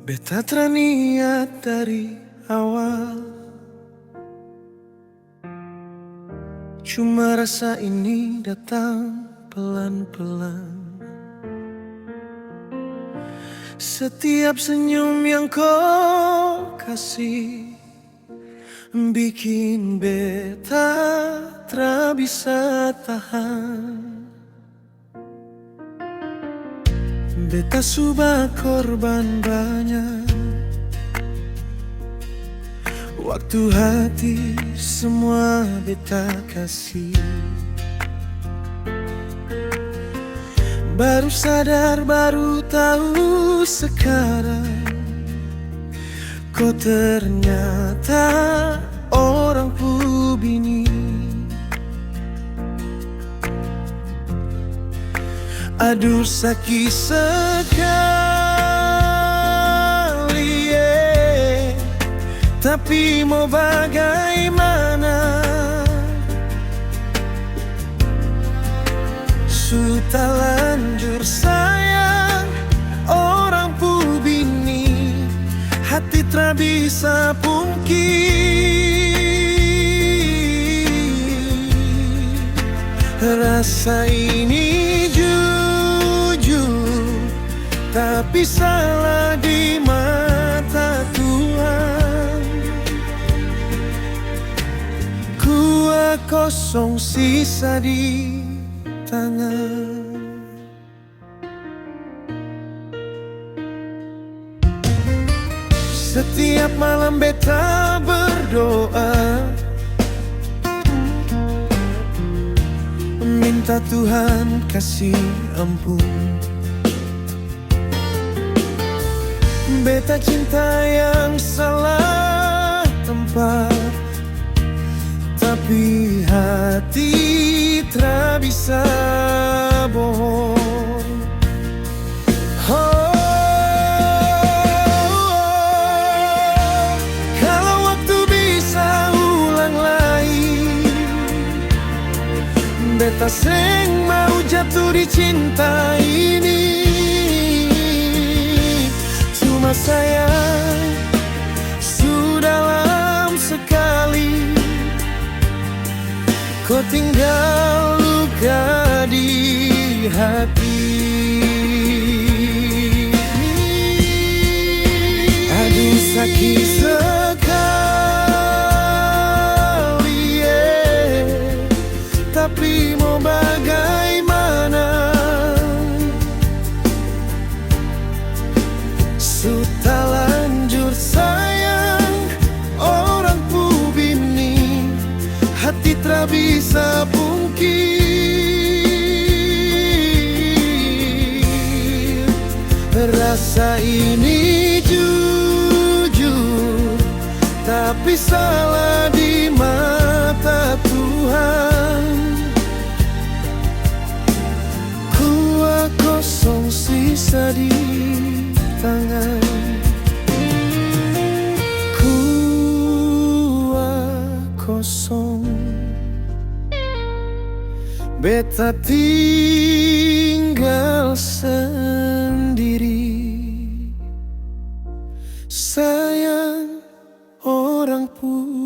Beta terniat dari awal, cuma rasa ini datang pelan-pelan. Setiap senyum yang kau kasih bikin beta tak bisa tahan. Beta sudah korban banyak, waktu hati semua beta kasih. Baru sadar, baru tahu sekarang, kau ternyata orang pubini. Aduh sakit sekali, tapi mau bagaimana? Sudah lanjur sayang orang pubini, hati tak bisa pungkir. Rasa ini jujur, tapi salah di mata Tuhan. Gua kosong sisa di tangan. Setiap malam beta berdoa, minta Tuhan kasih ampun. Beta cinta yang salah tempat, tapi hati tak bisa bohong. Kalau waktu bisa ulang lagi, beta seng mau jatuh di cinta ini. Cuma sayang sudah lama sekali kau tinggal luka di hati. Aduh sakit sekali, tapi mau bagaimana? Sudah lanjur sayang orang pubini, hati tak bisa pungkir. Rasa ini jujur, tapi salah di mata Tuhan. Gua kosong sisa di tangan. Gua kosong, beta tinggal sendiri. Sayang orang pun